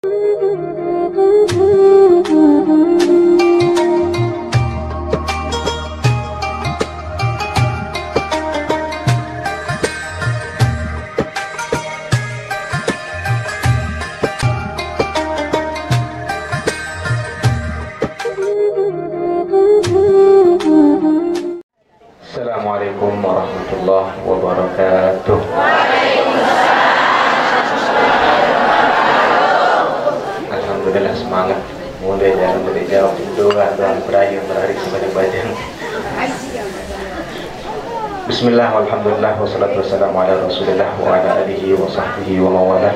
Assalamualaikum warahmatullahi wabarakatuh. Alhamdulillah, semangat mulai dalam berjawab doa berakhir berakhir sebanyak banyak. Bismillah, alhamdulillah, wassalatu wassalamu ala rasulillah wa ala alihi wa sahbihi wa mawalah.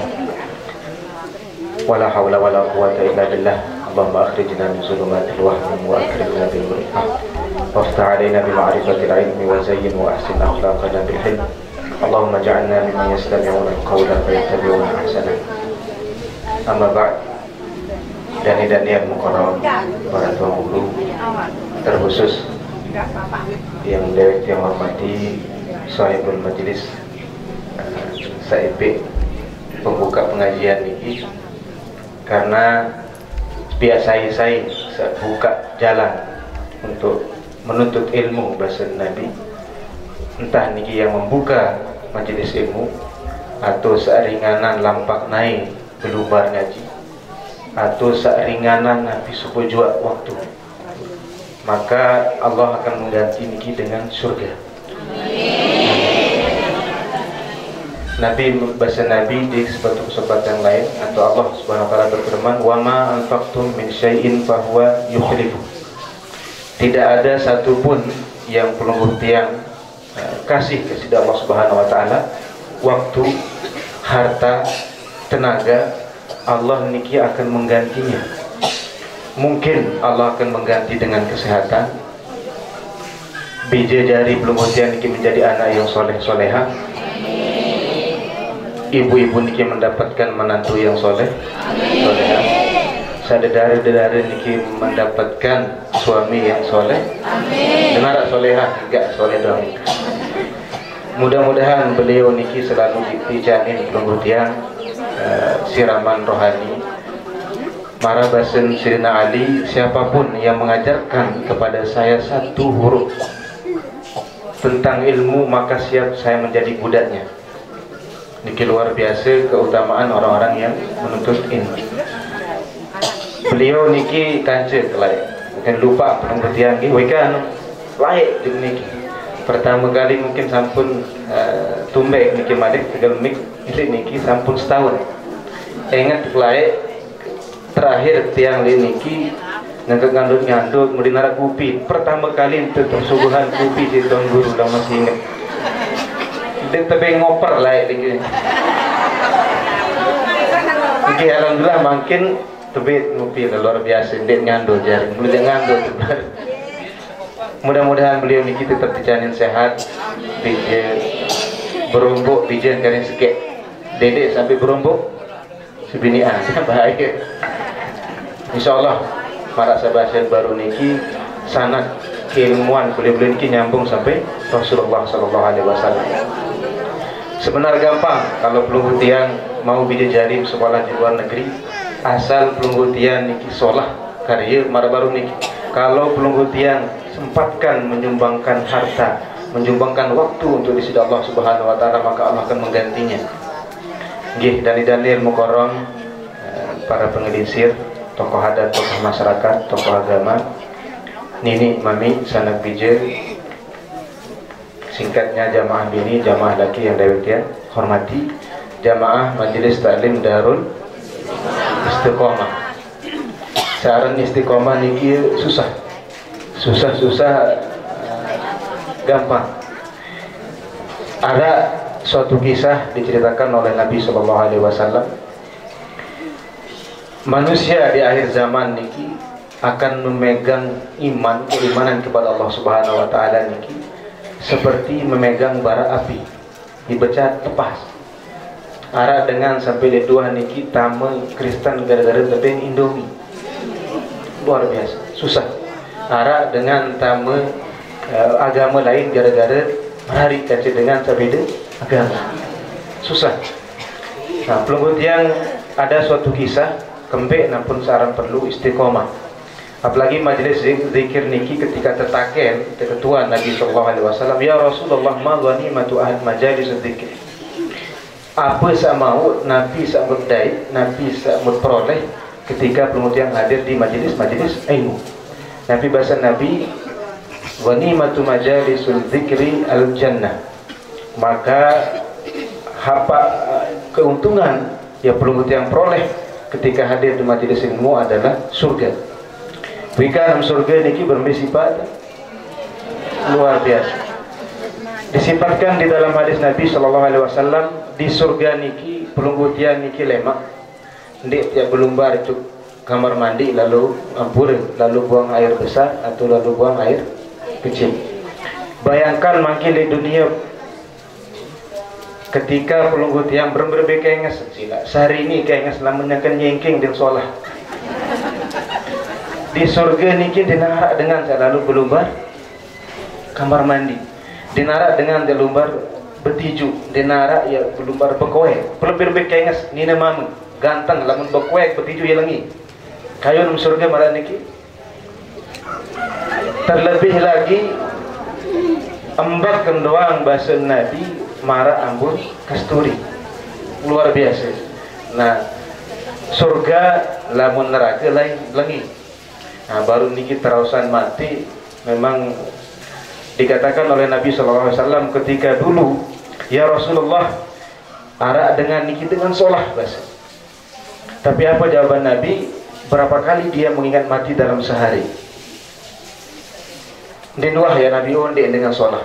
Wala hawla wala quwata illa billah. Allahumma akhrijna min zulumatil wahmi wa akrimna bil ma'rifah waftah alaina bi ma'rifatil ilmi wa zayyin wa ahsin akhlaqana bil hilm. Allahumma ja'alna mimman yastami'una al-qawla fayattabi'una ahsanah. Amma ba'd. Dani-dani mukarram, para tuan guru, terkhusus yang dewek yang hormati sahibul majlis, saipik pembuka pengajian ini, karena biasa saya buka jalan untuk menuntut ilmu bahasa Nabi, entah niki yang membuka majelis ilmu atau seringanan lampak naik belubar ngaji atau seringanan Nabi sepujua waktu, maka Allah akan mengganti niki dengan surga. Nabi bahasa Nabi di kesempatan yang lain, atau Allah Subhanahu wa taala berfirman, "Wa ma anfaqtum min syai'in fahuwa yukhlifu." Tidak ada satupun yang pelungguh tiang kasih kepada Allah Subhanahu wa taala, waktu, harta, tenaga, Allah niki akan menggantinya. Mungkin Allah akan mengganti dengan kesehatan, bija jari pelungguh tiang niki menjadi anak yang soleh soleha, ibu-ibu niki mendapatkan menantu yang soleh soleha, saudara-saudara niki mendapatkan suami yang soleh, benar soleha, enggak soleh dong. Mudah-mudahan beliau niki selalu dijamin pelungguh tiang siraman rohani. Mara basen Sirina Ali, siapapun yang mengajarkan kepada saya satu huruf tentang ilmu, maka siap saya menjadi budaknya. Niki luar biasa keutamaan orang-orang yang menuntut ilmu. Beliau niki kancet layak, mungkin lupa pengertian niki, wekan layak di niki. Pertama kali mungkin sampun tumbek niki malik tegal mik niki sampun setahun. Ingat layak terakhir tiang niki ngandut melinara kopi. Pertama kali untuk suguhan kopi di tahun guru dah masih ingat. Dia tapi ngoper layak niki. Niki alhamdulillah makin tebet ngopi luar biasa. Dia ngandut jaring, boleh ngandut. Mudah-mudahan beliau niki tetap dijamin sehat, bija berumbuk, bija karin sekek, dedek sampai berumbuk sebinian, bahaya. Insyaallah para sahabat baru niki sanad keilmuan beliau niki nyambung sampai Rasulullah sallallahu alaihi wasallam. Sebenarnya gampang kalau pelungguh tiang mau bija jarim sekolah di luar negeri, asal pelungguh tiang niki solah karya mara baru niki. Kalau pelungguh tiang sempatkan menyumbangkan harta, menyumbangkan waktu untuk di sisi Allah Subhanahu wa taala, maka Allah akan menggantinya. Nggih, dani-dani mukarram, para pengelisir, tokoh adat, tokoh masyarakat, tokoh agama, nini, mami, sanak bija, singkatnya jamaah bini, jamaah laki yang dewek hormati, jamaah majelis taklim Darul Istiqomah. Saran istiqomah niki susah gampang. Ada suatu kisah diceritakan oleh Nabi Sallallahu Alaihi Wasallam. Manusia di akhir zaman niki akan memegang keimanan kepada Allah Subhanahu Wa Taala niki seperti memegang bara api, dibecat lepas. Ara dengan sampai di dua niki tamu Kristen gara-gara tebing Indomie. Luar biasa, susah. Ara dengan tamu agama lain gara-gara hari kaca dengan berbeda agama, susah. Nah, pelunggut yang ada suatu kisah kembek nampun sarang perlu istiqomah. Apalagi majelis zikir niki ketika tetaken ketua Nabi sallallahu alaihi wasallam, ya Rasulullah ma ghanimatu ahad majalis zikir. Apa mau Nabi sambut dai, Nabi sambut peroleh ketika pengutia yang hadir di majelis ilmu. Nabi bahasa Nabi, ghanimatu majalisul zikri al jannah. Maka apa keuntungan yang pengutia yang peroleh ketika hadir di majelis ilmu adalah surga. Jika dalam surga niki bersifat luar biasa. Disifatkan di dalam hadis Nabi sallallahu alaihi wasallam, di surga niki pelunggutia niki lemak. Ndik tiap belumbar itu kamar mandi lalu ampur, lalu buang air besar atau lalu buang air kecil. Bayangkan makin di dunia ketika pelunggut yang berbeda kenges sila sehari ini kenges lamunnya kan nyengking dan sholat. Di surga niki dinarak dengan lalu belumbar kamar mandi, dinarak dengan belumbar betiju, dinarak ya belumbar bekoe, lebih kenges nina mamu ganteng lamun bekoe betiju ya lengi. Kayu dalam surga malah niki. Terlebih lagi embak doang bahasa Nabi marah ambun kasturi, luar biasa. Nah surga lamun neraka lain lengi. Nah baru niki terusan mati. Memang dikatakan oleh Nabi SAW ketika dulu, ya Rasulullah arak dengan niki dengan sholah bahasa. Tapi apa jawaban Nabi? Berapa kali dia mengingat mati dalam sehari? Dinuah ya Nabi onde dengan sholat.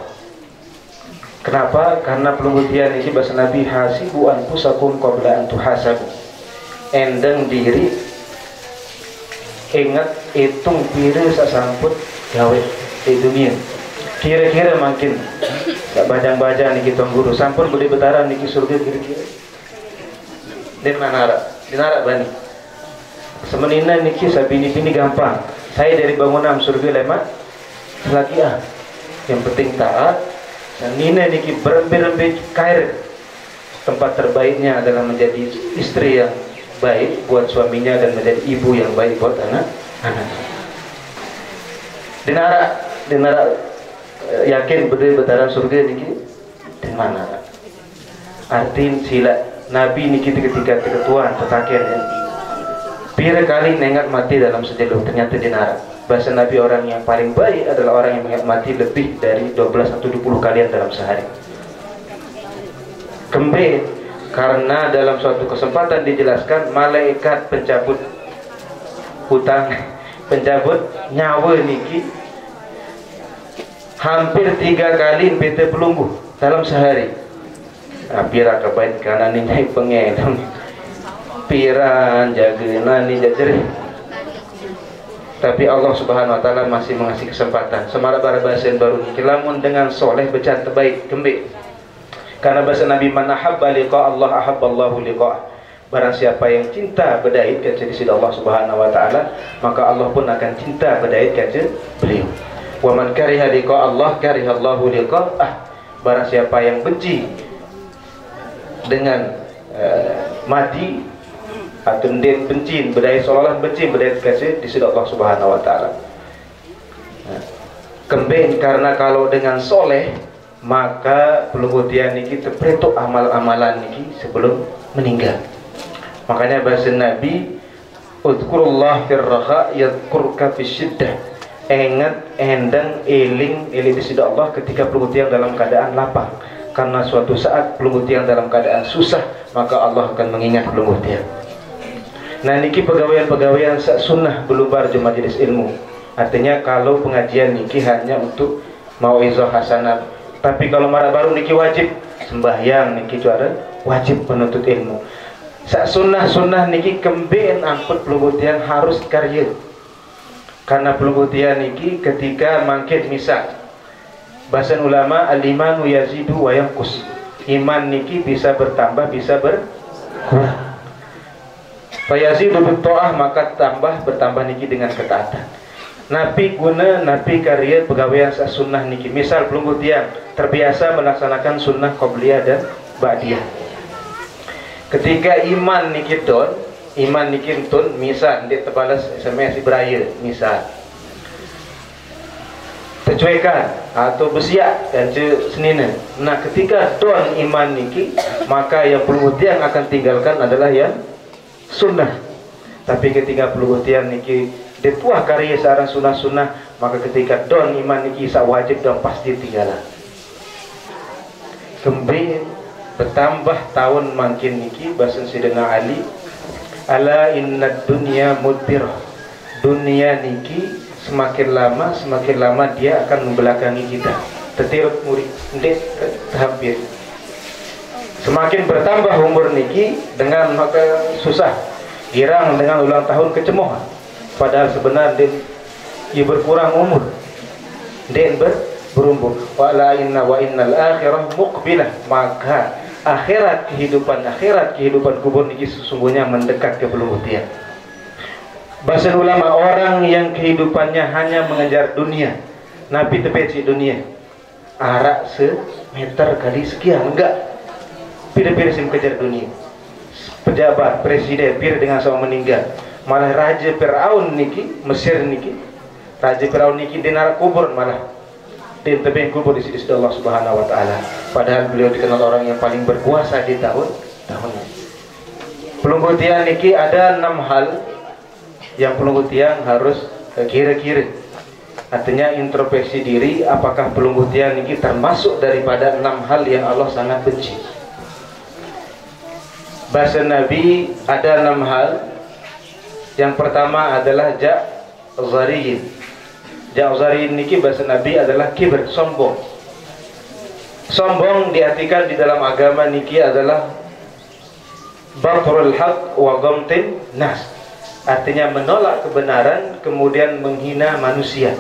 Kenapa? Karena pelungutian ini bahasa Nabi, hasibu anfusakum qabla an tuhasabu. Endeng diri, ingat hitung pira sasamput gawe di dunia. Kira-kira makin tak bajang-bajang niki tong guru sampun beli betaran niki surga kira-kira. Den manara, dinarak bani. Semenina niki sabini-bini gampang. Saya dari bangunan surga lemat lagi yang penting taat. Dan nina niki berembe-rembe kair. Tempat terbaiknya adalah menjadi istri yang baik buat suaminya dan menjadi ibu yang baik buat anak-anak. Dinarak yakin betul-betul surga niki di mana? Artin sila Nabi niki ketika ketuaan tetaken ya. Pira kali nengat mati dalam sejeluh, ternyata dinarak. Bahasa Nabi orang yang paling baik adalah orang yang mengingat mati lebih dari 12 atau 20 kalian dalam sehari. Kembali karena dalam suatu kesempatan dijelaskan malaikat pencabut hutang, pencabut nyawa niki hampir 3 kali bete pelunggu dalam sehari. Pira kebaik kanan ini pengedam. Piran jaga nani jajeri. Tapi Allah Subhanahu wa taala masih mengasih kesempatan. Semara barabasen baru kilamun dengan soleh becan terbaik kembali. Karena bahasa Nabi man ahabba liqa Allah ahabballahu liqa'ah. Barang siapa yang cinta berdait kaca di sisi Allah Subhanahu wa taala, maka Allah pun akan cinta berdait kaca beliau. Wa man kariha liqa Allah karihallahu liqa'ah. Barang siapa yang benci dengan mati atau dia benci berdaya seolah-olah benci berdaya kasih di sisi Allah Subhanahu wa taala. Kembali karena kalau dengan soleh maka pelunggutia niki terpetuk amal-amalan niki sebelum meninggal. Makanya bahasa Nabi, "Udhkurullah fir raha yadhkurka fisyiddah." Ingat endang eling di sisi Allah ketika pelunggutia dalam keadaan lapang. Karena suatu saat pelunggutia dalam keadaan susah, maka Allah akan mengingat pelunggutia. Nah niki pegawaian-pegawaian sunnah belubar di majelis ilmu. Artinya kalau pengajian niki hanya untuk mauizah hasanah. Tapi kalau marah baru niki wajib sembahyang niki juara wajib penuntut ilmu. Sunnah niki kembeen amput pelungutian harus karya. Karena pelungutian niki ketika mangkit misal bahasa ulama al-imanu yazidu wa yanqus. Iman niki bisa bertambah bisa berkurang. Fayazidu bitta'ah maka bertambah niki dengan ketaatan. Nabi karya pegawaian sunnah niki. Misal pelunggutia terbiasa melaksanakan sunnah qobliyah dan ba'diyah. Ketika iman niki don iman niki tun misal dia terbalas SMS beraya misal tercuaikan atau bersiap dan senina. Nah ketika don iman niki, maka yang perlu utian akan tinggalkan adalah yang sunnah. Tapi ketika perlu utian niki depuah karya searang sunnah-sunnah, maka ketika don iman niki sa wajib dan pasti tinggalan. Kembali bertambah tahun makin niki bahasan Sayyidina Ali, ala inna dunya mudbirah. Dunia niki semakin lama dia akan membelakangi kita. Tetirut murid ndek hampir. Semakin bertambah umur niki dengan maka susah. Girang dengan ulang tahun kecemoh. Padahal sebenarnya dia berkurang umur. Den berumur. Wa la inna wa innal akhirah muqbilah. Maka kehidupan kubur niki sesungguhnya mendekat ke belum-belum. Bahasa ulama, orang yang kehidupannya hanya mengejar dunia, nabi tepeci dunia arak semeter kali sekian, enggak pira-pira sim kejar dunia. Pejabat, presiden, pira dengan sama meninggal. Malah Raja Fir'aun niki, Mesir niki, Raja Fir'aun niki di narak kubur, malah di tebing kubur di sisi Allah Subhanahu Wa Taala. Padahal beliau dikenal orang yang paling berkuasa di tahun-tahunnya. Pelunggutian niki ada 6 hal yang pelunggutian harus kira-kira. Artinya introspeksi diri, apakah pelunggutian ini termasuk daripada 6 hal yang Allah sangat benci. Bahasa Nabi ada 6 hal. Yang pertama adalah ja'zariyin. Ja'zariyin niki bahasa Nabi adalah kibr, sombong. Sombong diartikan di dalam agama niki adalah batrul haq wa ghamtin nas. Artinya menolak kebenaran kemudian menghina manusia.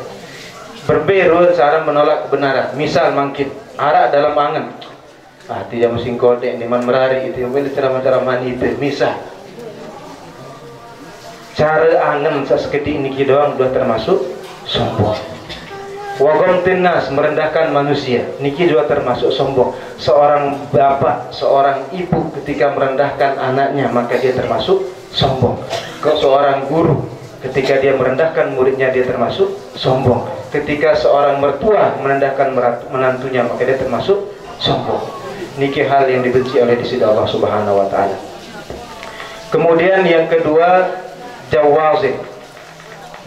Berbeda cara menolak kebenaran. Misal mungkin arak dalam angan, tidak mesti kodek niman merari itu yang boleh ceramah-ceramah itu. Misal cara angan sesekedi ini doang sudah termasuk sombong. Wagam tinas merendahkan manusia, niki juga termasuk sombong. Seorang bapak, seorang ibu ketika merendahkan anaknya maka dia termasuk sombong. Seorang guru ketika dia merendahkan muridnya dia termasuk sombong. Ketika seorang mertua merendahkan menantunya maka dia termasuk sombong. Niki hal yang dibenci oleh di sisi Allah Subhanahu Wa Taala. Kemudian yang kedua jawazin.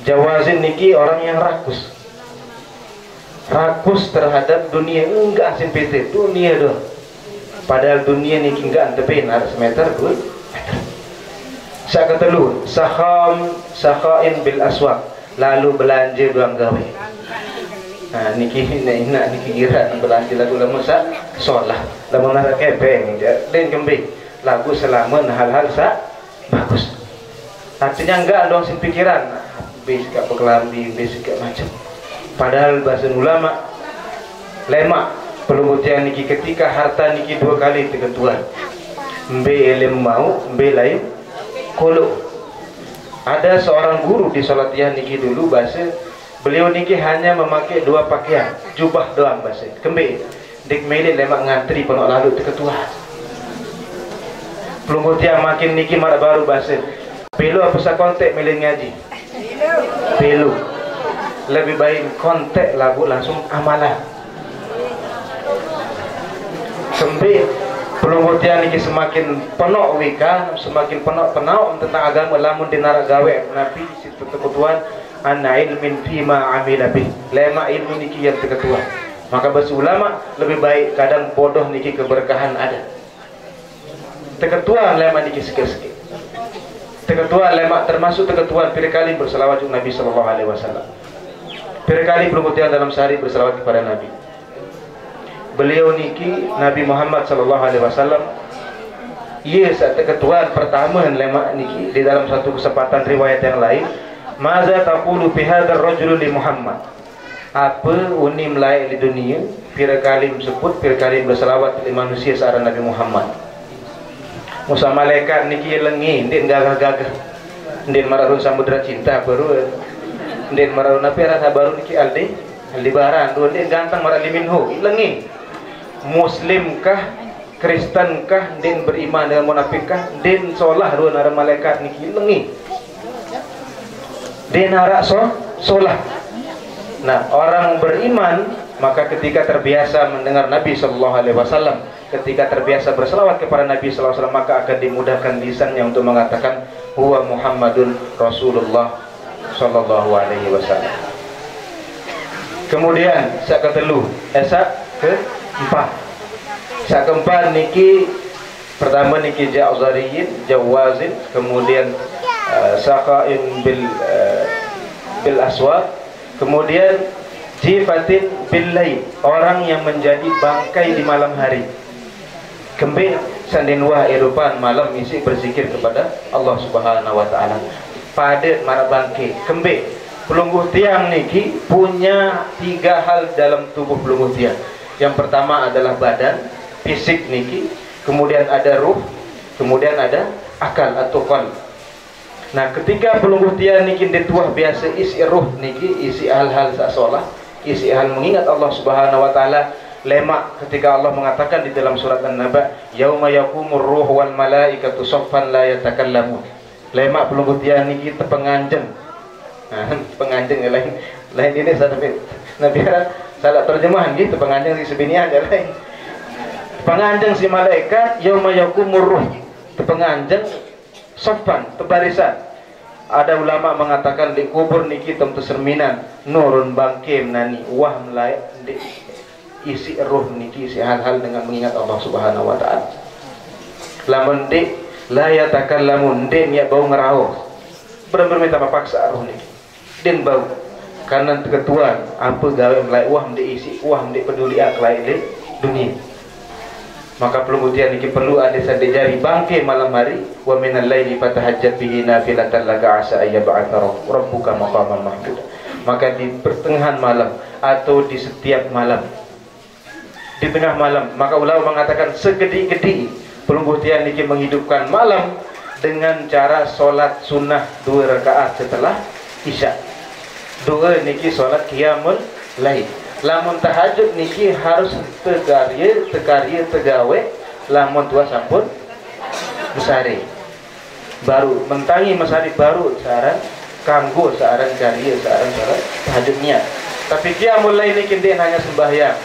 Jawazin niki orang yang rakus. Rakus terhadap dunia, enggak asin PT dunia doh. Padahal dunia niki enggak antepin harus semeter meter. Saya ketelu sakhain bil aswaq, lalu belanja duang gawe. Nah niki kira belanja lagu lama sak solah lama nak kepeng dan kembing lagu selama hal-hal bagus. Artinya enggak dong sin pikiran bisik apa kelambi bisik macam. Padahal bahasa ulama lemak pelungutian niki ketika harta niki 2 kali ketentuan. Mbe elem mau, mbe lain kolo. Ada seorang guru di Salatiah niki dulu bahasa beliau niki hanya memakai 2 pakaian, jubah doang bahasa. Kembe dik mele lemak ngantri penok lalu ketua. Pelungutian makin niki marah baru bahasa. Pelu apa sa kontek mele ngaji. Pelu. Lebih baik kontak lagu langsung amalan. Kembe pelungutian ini semakin penuh wika, semakin penuh tentang agama lamun dinarak gawe nabi situ ketuan anna ilmin fima amila bih. Lema ilmu niki yang ketua. Maka bahasa ulama lebih baik kadang bodoh niki keberkahan ada. Teketuan lema niki sikit-sikit. Teketuan lema termasuk teketuan pirkali berselawat Nabi sallallahu alaihi wasallam. Berkali pelungutian dalam sehari berselawat kepada Nabi. Beliau niki Nabi Muhammad sallallahu alaihi wasallam. Ia saat ketuaan pertama lemak niki di dalam satu kesempatan riwayat yang lain, "Maza taqulu fi hadzal rajul li Muhammad?" Apa unim lain di dunia? Pira kali sebut, pira kali berselawat di manusia searah Nabi Muhammad. Musa malaikat niki lengi, ndek gagah-gagah. Ndek mararun samudra cinta baru den marau napi rasa baru niki aldi baran dua den ganteng marah liminho lengi muslimkah Kristen kah, din beriman dengan munafik kah, din solah dua nara malaikat niki lengi. Din hara solah. Nah, orang beriman maka ketika terbiasa mendengar Nabi sallallahu alaihi wasallam, ketika terbiasa berselawat kepada Nabi sallallahu alaihi wasallam, maka akan dimudahkan lisannya untuk mengatakan huwa Muhammadun Rasulullah sallallahu alaihi wasallam. Kemudian sak ketelu, sak keempat. Sak keempat niki pertama niki ja'zariyin, jawazin, kemudian saqain bil aswaq, kemudian jifatin bil lail, orang yang menjadi bangkai di malam hari. Kembe sandinwa erupan malam isi berzikir kepada Allah Subhanahu wa taala. Pada mara bangkai, kembe pelungguh tiang niki punya 3 hal dalam tubuh pelungguh tiang. Yang pertama adalah badan, fisik niki, kemudian ada ruh, kemudian ada akal atau qalb. Nah, ketika pelungguh tiang niki dituah biasa isi ruh niki, isi hal-hal sasolah, isi hal mengingat Allah Subhanahu wa taala. Lemak ketika Allah mengatakan di dalam surat An-Naba, yauma yaqumur ruh wal malaikatu saffan la yatakallamun. Lemak pelungguh tiang niki tepenganjeng. Nah, penganjeng lain ini sampai Nabi salah terjemahan gitu, penganjeng di sebinian ya lain. Penganjeng si malaikat yauma yaqumur ruh, penganjeng sopan tebarisan. Ada ulama mengatakan di kubur niki tem tercerminan nurun bangkim nani wah mulai di isi ruh niki isi hal-hal dengan mengingat Allah Subhanahu wa taala. Lamun di la yatakallamun den ya bau ngerau. Bener-bener minta paksa ruh niki. Den bau karena ketuan apa gawe mulai wah di isi wah di peduli akhlak di dunia. Maka pelungutian niki perlu ada sandi jari bangke malam hari, wa minal laili fatahajjat bihi nafilatan laka asa ayyab'atha rabbuka maqaman mahmud. Maka di pertengahan malam atau di setiap malam, di tengah malam, maka ulama mengatakan segedi-gedi pelungutian niki menghidupkan malam dengan cara solat sunnah 2 rakaat setelah isya. 2 niki solat qiyamul lail. Lamun tahajud niki harus tekarya tegawe, lamun tua sampun mesari baru mentangi mesari baru saran kanggo saran karya saran tahajudnya. Tapi qiyamul lail niki hanya sembahyang,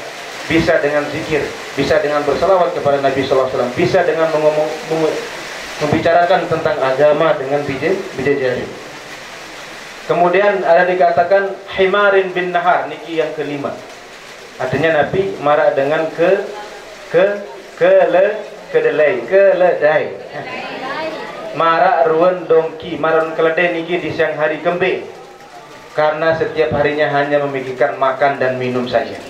bisa dengan zikir, bisa dengan berselawat kepada Nabi sallallahu alaihi wasallam, bisa dengan membicarakan tentang agama dengan bidadari. Kemudian ada dikatakan himarin bin nahar niki yang kelima. Artinya Nabi marah dengan keledai. Marah ruan dongki, marah keledai niki di siang hari kembe. Karena setiap harinya hanya memikirkan makan dan minum saja.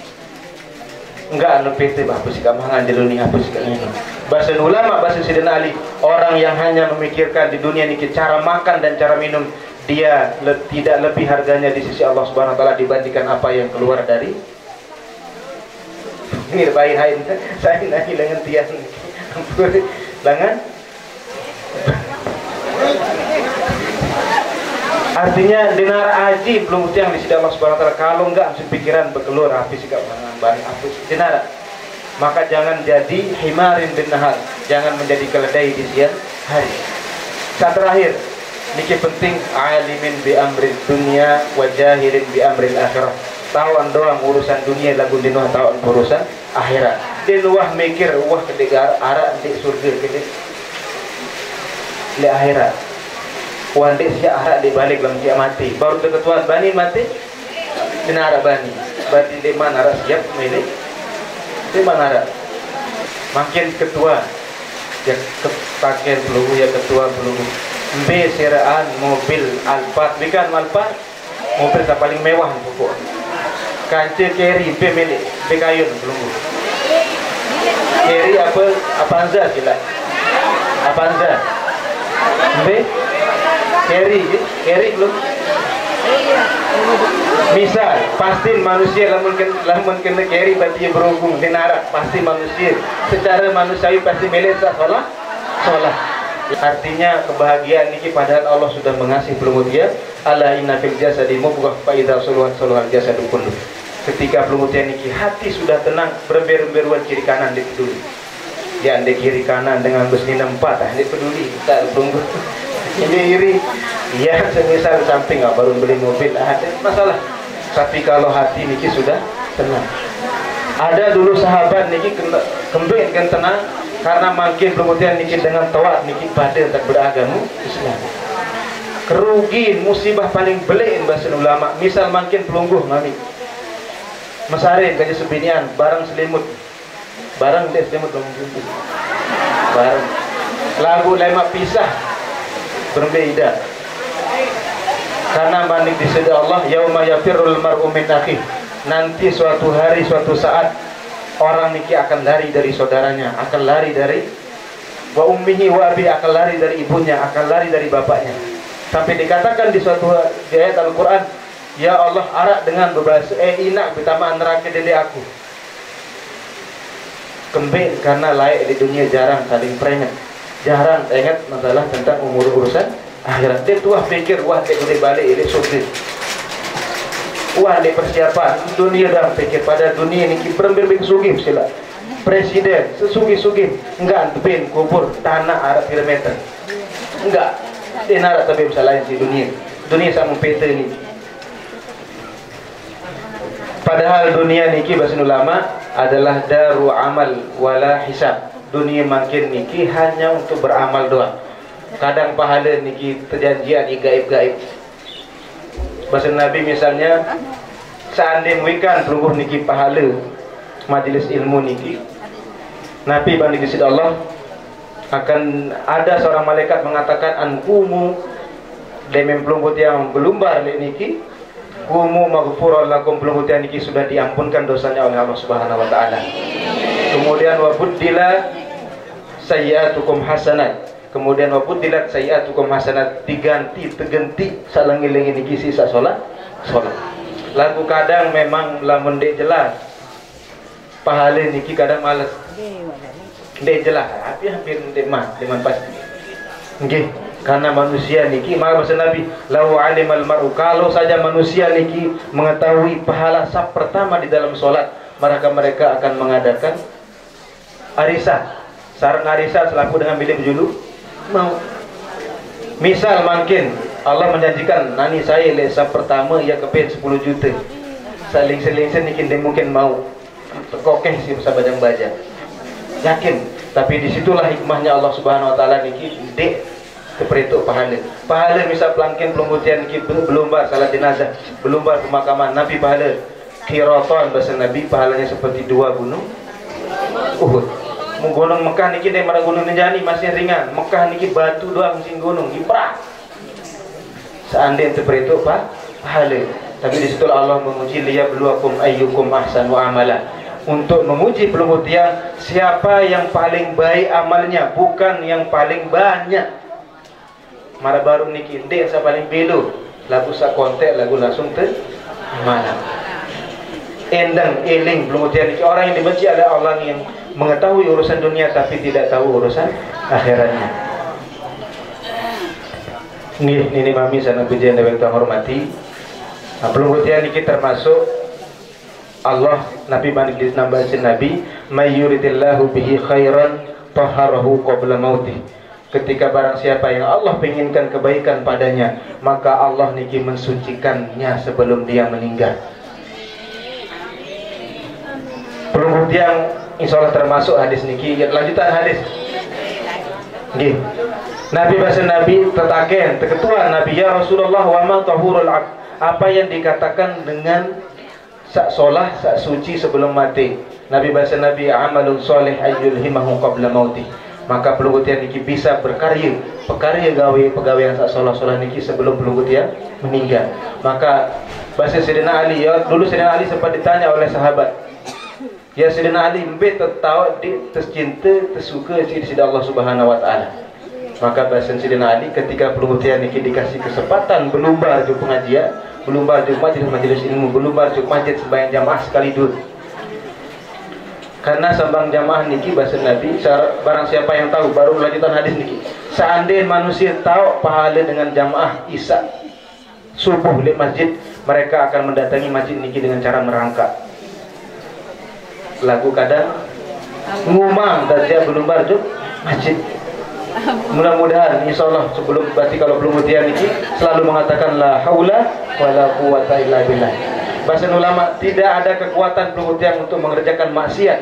Enggak anu PT apa sih kamangan jeluni apa sih minum. Bahasa ulama, bahasa Sayyidina Ali, orang yang hanya memikirkan di dunia niki cara makan dan cara minum, dia tidak lebih harganya di sisi Allah Subhanahu wa taala dibandingkan apa yang keluar dari ini bayi hain saya nahi lengan tiang lengan. Artinya dinar aji belum tiang di sisi Allah Subhanahu wa taala. Kalau enggak pikiran berkeluar habis sikap mangan bari habis dinar. Maka jangan jadi himarin bin nahar, jangan menjadi keledai di siang hari. Saat terakhir niki penting, alimin bi amrin dunia wa jahilin bi amrin akhirah. Tawan doang urusan dunia lagu dinuh tawan urusan akhirat. Dinuah mikir wah kedegar arah di surga gede di akhirat. Wan di sia arah di balik lam dia mati. Baru ketuan bani mati dinara bani. Berarti di mana arah siap milik? Di mana arah? Makin ketua ya pakai peluru ya ketua peluru. B seraan mobil Alphard, bukan Alphard, mobil tak paling mewah pokok. Kancil carry B milik B kayun belum. Carry apa Avanza sila. Avanza. B carry belum. Misal pasti manusia lamun kena carry berarti berhubung dinarak pasti manusia secara manusiawi pasti milik salah. Artinya kebahagiaan niki padahal Allah sudah mengasihi pelumut dia. Ala inna fil jasadi mubghah fa idza suluhat suluhal jasadu kullu. Ketika pelumut dia niki hati sudah tenang, berember-emberuan kiri kanan di peduli. dia ande kiri kanan dengan bus ni nempat dia peduli tak tunggu ini iri ya semisal samping baru beli mobil ada masalah. Tapi kalau hati niki sudah tenang. Ada dulu sahabat niki kembali kan tenang karena makin kemudian niki dengan tawat niki pada tak beragama Islam. Kerugian musibah paling belik bahasa ulama misal makin pelungguh mami masarin kaji sebinian barang selimut barang dia selimut barang lagu lemak pisah berbeda karena manik disedi Allah yauma yafirrul mar'u min akhi nanti suatu hari suatu saat orang niki akan lari dari saudaranya akan lari dari wa ummihi wa abi akan lari dari ibunya akan lari dari bapaknya sampai dikatakan di suatu ayat Al-Quran ya Allah arak dengan berbahasa inak pertama neraka dede aku kembali karena layak di dunia jarang saling peringat jarang ingat masalah tentang urusan akhirat dia tuah pikir wah dia boleh balik ini sukses wah dia persiapan dunia dah pikir pada dunia ini berambir sugih sila presiden sesugih-sugih enggak tebin kubur tanah Arab kilometer enggak dia narak tapi bisa lain si dunia sama peta ini padahal dunia niki bahasa ulama adalah daru amal wala hisab dunia makin niki hanya untuk beramal doang kadang pahala niki perjanjian gaib-gaib bahasa Nabi misalnya seandainya wikan pelungguh niki pahala majlis ilmu niki Nabi banding di sisi Allah akan ada seorang malaikat mengatakan ankumu demem pelungguh yang belumbar niki kumu maghfurun lakum pelungguh niki sudah diampunkan dosanya oleh Allah Subhanahu wa taala. Kemudian wa buddila sayyiatukum hasanat. Kemudian wa buddilat sayyiatukum hasanat diganti tegenti salangi-langi niki sisa salat. Lagu kadang memang lamun dek jelas. Pahala niki kadang malas. Dek jelas, hampir dek deman pasti. Nggih, karena manusia niki maka bahasa Nabi lau alimal mar'u kalau saja manusia niki mengetahui pahala saf pertama di dalam solat maka mereka akan mengadakan arisan sarang arisan selaku dengan bilik julu mau misal makin Allah menjanjikan nani saya le saf pertama ya kepin 10 juta saling-seling niki dia mungkin mau kokeh sih sabadang baja yakin tapi disitulah hikmahnya Allah Subhanahu wa taala niki dek keperito pahala misal pelangkin pelunggutan niki belumbar salat jenazah belumbar pemakaman Nabi pahala qiraton bahasa Nabi pahalanya seperti 2 gunung Uhud gunung Mekah niki dari mana gunung Nenjani masih ringan Mekah niki batu doang sing gunung iprah seandainya seperti itu pahala tapi disitulah Allah menguji liyabluwakum ayyukum ahsanu amala untuk menguji pelunggut yang siapa yang paling baik amalnya bukan yang paling banyak mara baru niki ndek sa paling belo lagu sa kontek lagu langsung te mana endang eling pelunggut yang niki orang yang dibenci adalah orang yang mengetahui urusan dunia tapi tidak tahu urusan akhiratnya. Ini mami sana pujian yang kita hormati. Nah, pelunggut yang niki termasuk Allah Nabi banding nambahin Nabi mayyuritillahu bihi khairan taharahu qabla mautih. Ketika barang siapa yang Allah penginkan kebaikan padanya maka Allah niki mensucikannya sebelum dia meninggal. Pelunggut yang insyaallah termasuk hadis niki lanjutan hadis nggih Nabi bahasa Nabi tetaken ketua Nabi ya Rasulullah wa ma tahurul abd apa yang dikatakan dengan sak solah sak suci sebelum mati Nabi bahasa Nabi amalun soleh ayyulhimahu qabla mautih maka pelunggut yang niki bisa berkarya pegawai yang sak solah niki sebelum pelunggut yang meninggal maka bahasa Sayyidina Ali ya dulu Sayyidina Ali sempat ditanya oleh sahabat ya Sayyidina Ali mbet tahu tercinta tersuka di sisi Allah Subhanahu wa taala maka bahasa Sayyidina Ali ketika pelunggut yang niki dikasih kesempatan berlomba di pengajian belumbar di majelis ilmu belumbar di masjid sembahyang jamaah sekali dulu karena sambang jamaah niki bahasa Nabi barang siapa yang tahu baru lanjutan hadis niki seandainya manusia tahu pahala dengan jamaah isya subuh di masjid mereka akan mendatangi masjid niki dengan cara merangkak lagu kadang ngumang dan dia belumbar juk masjid. Mudah-mudahan insyaallah sebelum berarti kalau belum ujian ini selalu mengatakan la haula wala quwata illa billah. Bahasa ulama, tidak ada kekuatan belum ujian untuk mengerjakan maksiat.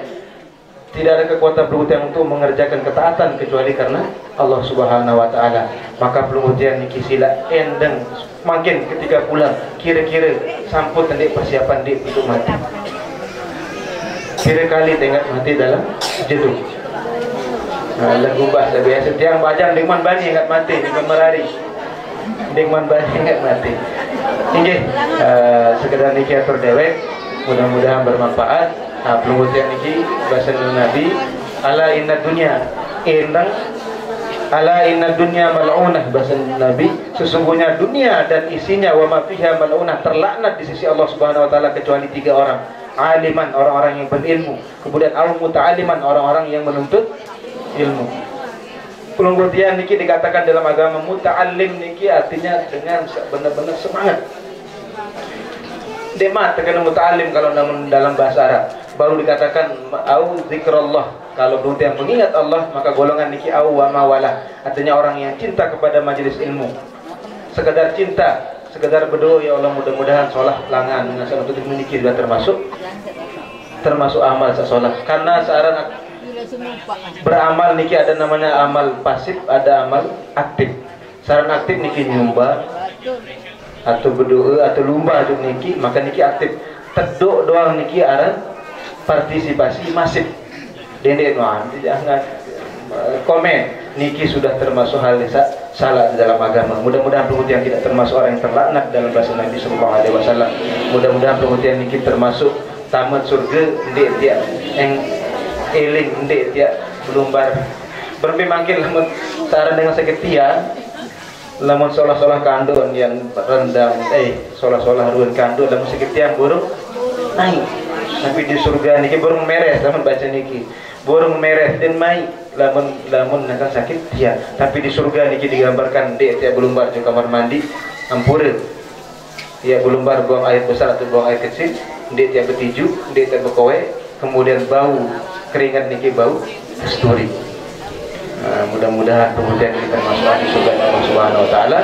Tidak ada kekuatan belum ujian untuk mengerjakan ketaatan kecuali karena Allah Subhanahu wa taala. Maka belum ujian niki sila endeng makin ketika pulang kira-kira samput ndik persiapan ndik untuk mati. Kira kali tengok mati dalam jeduk. Lagu bahasa biasa tiang bajang dengan bani ingat mati dengan merari dengan bani ingat mati ini sekedar niki atur dewek mudah-mudahan bermanfaat. Pelungutian niki bahasa Nabi ala inna dunya indang ala inna dunya mal'unah bahasa Nabi sesungguhnya dunia dan isinya wa ma fiha mal'unah terlaknat di sisi Allah Subhanahu wa taala kecuali 3 orang. Aliman orang-orang yang berilmu, kemudian al muta'aliman orang-orang yang menuntut ilmu. Pelungutian niki dikatakan dalam agama muta'allim niki artinya dengan benar-benar semangat. Demat terkadang muta'allim kalau dalam bahasa Arab. Baru dikatakan au zikrullah. Kalau pelungutian mengingat Allah maka golongan niki au wa mawala. Artinya orang yang cinta kepada majelis ilmu. Sekedar cinta, sekedar berdoa ya Allah mudah-mudahan sholat langan dengan salat untuk niki juga termasuk amal sasolat. Karena searang beramal niki ada namanya amal pasif, ada amal aktif. Saran aktif niki nyumba atau berdoa atau lumba juga niki, maka niki aktif. Teduk doang niki aran partisipasi masif. Dendek doang, jangan komen niki sudah termasuk hal yang salah di dalam agama. Mudah-mudahan pelungutian tidak termasuk orang yang terlaknat dalam bahasa Nabi Sallallahu Alaihi Wasallam. Mudah-mudahan pelungutian niki termasuk tamat surga ndek dia yang eling ndek dia belumbar berpemangkil lamun saran dengan seketia lamun solah-solah kandun yang rendam solah-solah ruan kandun lamun seketia burung naik tapi di surga niki burung meres lamun baca niki burung meres dan mai lamun nak sakit dia tapi di surga niki digambarkan ndek dia belumbar di kamar mandi ampure dia belumbar buang air besar atau buang air kecil ndek dia bertiju ndek dia berkowe kemudian bau keringat niki bau kasturi. Mudah-mudahan kemudian kita masuk di surga Allah Subhanahu wa taala.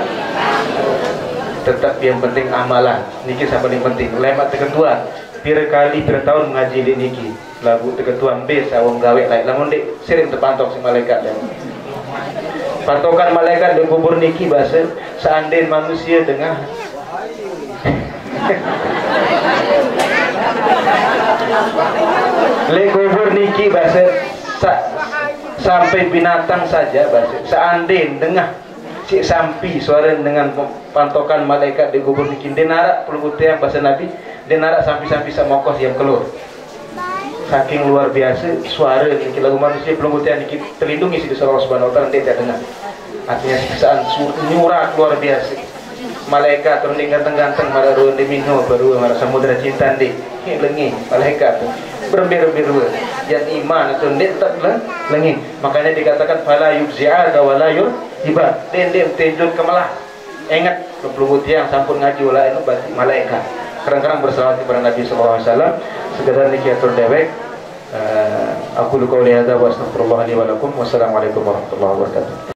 Tetap yang penting amalan niki yang paling penting. Lemat ketua pira kali pira tahun ngaji di niki. Lagu ketua bes awang gawe lain lamun dek sering terpantok si malaikat dan patokan malaikat di kubur niki bahasa seandainya manusia dengan le kubur niki bahasa sampai binatang saja bahasa seandainya dengar si sampi suara dengan pantokan malaikat di kubur niki denara pelungutian bahasa Nabi denara sampi-sampi samokos yang keluar saking luar biasa suara niki lagu manusia pelungutian niki terlindungi si Allah Subhanahu wa taala dia dengar artinya siksaan nyurak luar biasa malaikat turun ganteng-ganteng marah ruang di minho baru marah samudra cinta di lengi malaikat berbiru-biru yang iman atau tak lengi makanya dikatakan fala yubzi'a wala yurhiba den tenjun kemalah ingat pelungut yang sampun ngaji wala itu berarti malaikat kadang-kadang bersalawat kepada Nabi sallallahu alaihi wasallam sekedar niki atur dewek aku qouli hadza wa astaghfirullah li wa lakum wassalamualaikum warahmatullahi wabarakatuh.